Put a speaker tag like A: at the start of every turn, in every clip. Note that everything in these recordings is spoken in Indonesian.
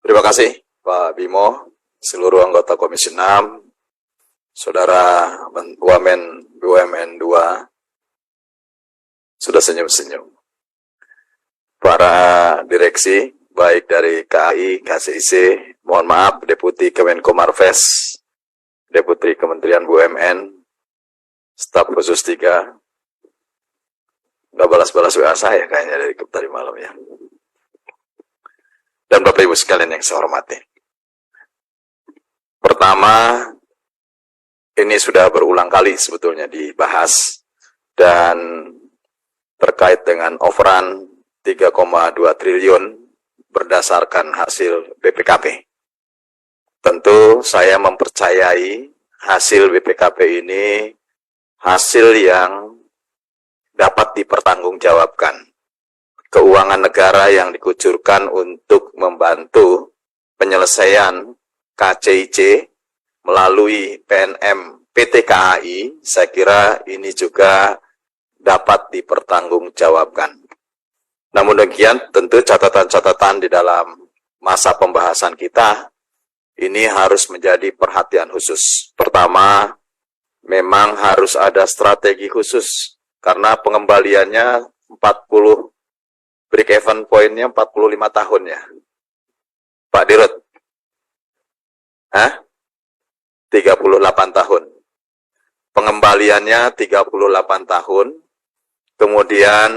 A: Terima kasih Pak Bimo, seluruh anggota Komisi 6, Saudara Wamen BUMN 2, sudah senyum-senyum. Para direksi, baik dari KAI, KCIC, mohon maaf, Deputi Kemenko Marves, Deputi Kementerian BUMN, Staf Khusus 3, nggak balas-balas WA saya kayaknya dari tadi malam ya. Dan Bapak Ibu sekalian yang saya hormati. Pertama, ini sudah berulang kali sebetulnya dibahas dan terkait dengan offeran 3,2 triliun berdasarkan hasil BPKP. Tentu saya mempercayai hasil BPKP ini hasil yang dapat dipertanggungjawabkan. Keuangan negara yang dikucurkan untuk membantu penyelesaian KCIC melalui PNM PT KAI, saya kira ini juga dapat dipertanggungjawabkan. Namun demikian, tentu catatan-catatan di dalam masa pembahasan kita ini harus menjadi perhatian khusus. Pertama, memang harus ada strategi khusus karena pengembaliannya 40 break even point-nya 45 tahun ya. Pak Dirut. 38 tahun. Pengembaliannya 38 tahun. Kemudian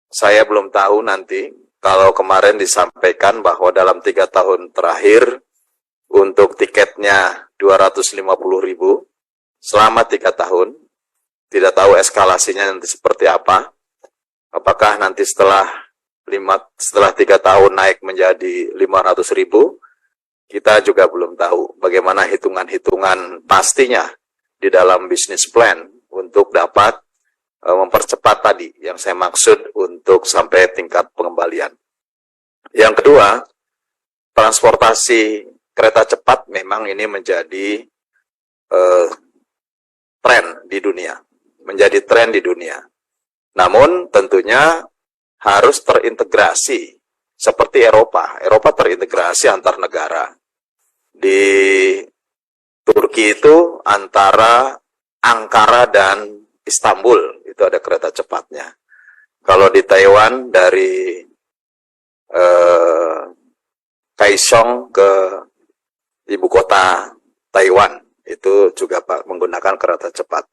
A: saya belum tahu nanti kalau kemarin disampaikan bahwa dalam 3 tahun terakhir untuk tiketnya 250.000 selama 3 tahun. Tidak tahu eskalasinya nanti seperti apa. Apakah nanti setelah 3 tahun naik menjadi 500.000, kita juga belum tahu bagaimana hitungan-hitungan pastinya di dalam bisnis plan untuk dapat mempercepat tadi yang saya maksud untuk sampai tingkat pengembalian. Yang kedua, transportasi kereta cepat memang ini menjadi tren di dunia. Namun tentunya harus terintegrasi seperti Eropa. Eropa terintegrasi antar negara. Di Turki itu antara Ankara dan Istanbul itu ada kereta cepatnya. Kalau di Taiwan dari Kaohsiung ke ibu kota Taiwan itu juga menggunakan kereta cepat.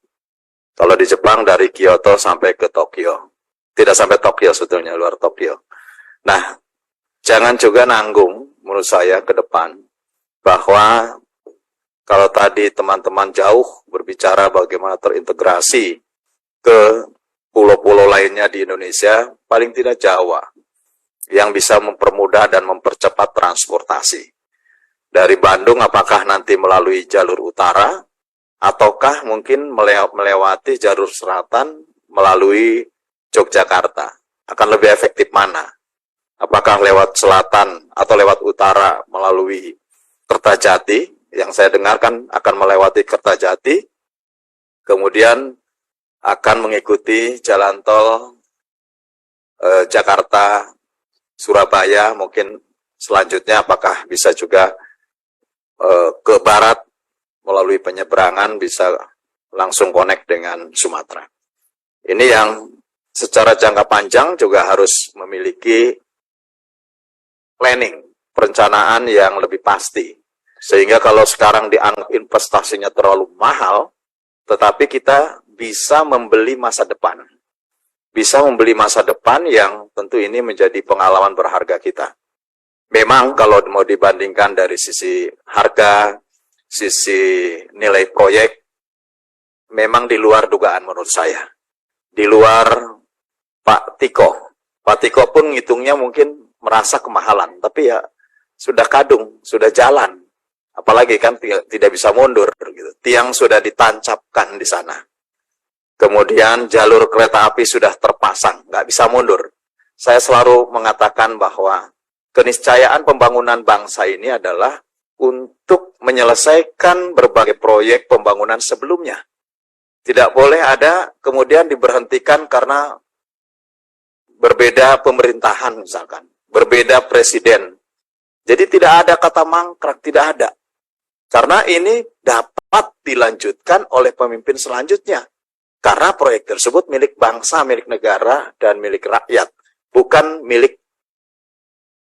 A: Kalau di Jepang dari Kyoto sampai ke Tokyo. Tidak sampai Tokyo sebetulnya, luar Tokyo. Nah, jangan juga nanggung menurut saya ke depan bahwa kalau tadi teman-teman jauh berbicara bagaimana terintegrasi ke pulau-pulau lainnya di Indonesia, paling tidak Jawa, yang bisa mempermudah dan mempercepat transportasi. Dari Bandung apakah nanti melalui jalur utara, ataukah mungkin melewati jalur selatan melalui Yogyakarta? Akan lebih efektif mana? Apakah lewat selatan atau lewat utara melalui Kertajati? Yang saya dengarkan akan melewati Kertajati, kemudian akan mengikuti jalan tol Jakarta, Surabaya, mungkin selanjutnya apakah bisa juga ke barat melalui penyeberangan bisa langsung connect dengan Sumatera. Ini yang secara jangka panjang juga harus memiliki planning, perencanaan yang lebih pasti. Sehingga kalau sekarang dianggap investasinya terlalu mahal, tetapi kita bisa membeli masa depan. Bisa membeli masa depan yang tentu ini menjadi pengalaman berharga kita. Memang kalau mau dibandingkan dari sisi harga, sisi nilai proyek, memang di luar dugaan menurut saya. Di luar Pak Tiko. Pak Tiko pun ngitungnya mungkin merasa kemahalan, tapi ya sudah kadung, sudah jalan. Apalagi kan tidak bisa mundur. Gitu. Tiang sudah ditancapkan di sana. Kemudian jalur kereta api sudah terpasang, nggak bisa mundur. Saya selalu mengatakan bahwa keniscayaan pembangunan bangsa ini adalah untuk menyelesaikan berbagai proyek pembangunan sebelumnya. Tidak boleh ada kemudian diberhentikan karena berbeda pemerintahan misalkan, berbeda presiden, Jadi tidak ada kata mangkrak, tidak ada. Karena ini dapat dilanjutkan oleh pemimpin selanjutnya. Karena proyek tersebut milik bangsa, milik negara, dan milik rakyat. Bukan milik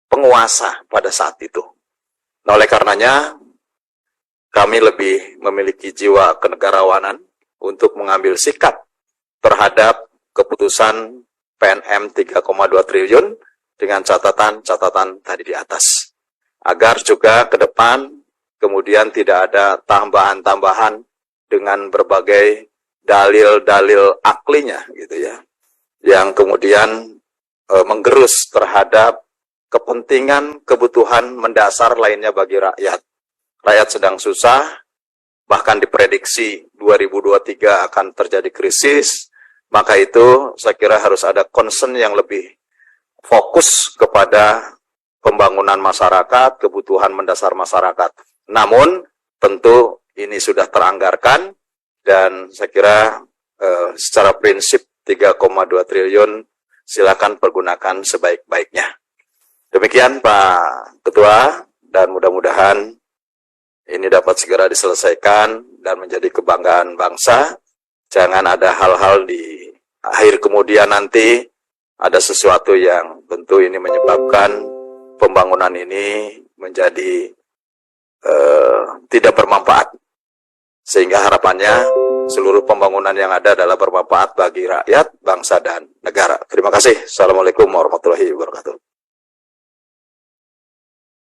A: penguasa pada saat itu. Nah, oleh karenanya, kami lebih memiliki jiwa kenegarawanan untuk mengambil sikap terhadap keputusan PNM 3,2 triliun dengan catatan-catatan tadi di atas. Agar juga ke depan kemudian tidak ada tambahan-tambahan dengan berbagai dalil-dalil aklinya gitu ya, yang kemudian menggerus terhadap kepentingan kebutuhan mendasar lainnya bagi rakyat. Rakyat sedang susah, bahkan diprediksi 2023 akan terjadi krisis, maka itu saya kira harus ada concern yang lebih fokus kepada pembangunan masyarakat, kebutuhan mendasar masyarakat. Namun tentu ini sudah teranggarkan dan saya kira secara prinsip 3,2 triliun silakan pergunakan sebaik-baiknya. Demikian Pak Ketua, dan mudah-mudahan ini dapat segera diselesaikan dan menjadi kebanggaan bangsa. Jangan ada hal-hal di akhir kemudian nanti ada sesuatu yang tentu ini menyebabkan pembangunan ini menjadi tidak bermanfaat. Sehingga harapannya seluruh pembangunan yang ada adalah bermanfaat bagi rakyat, bangsa, dan negara. Terima kasih. Assalamualaikum warahmatullahi wabarakatuh.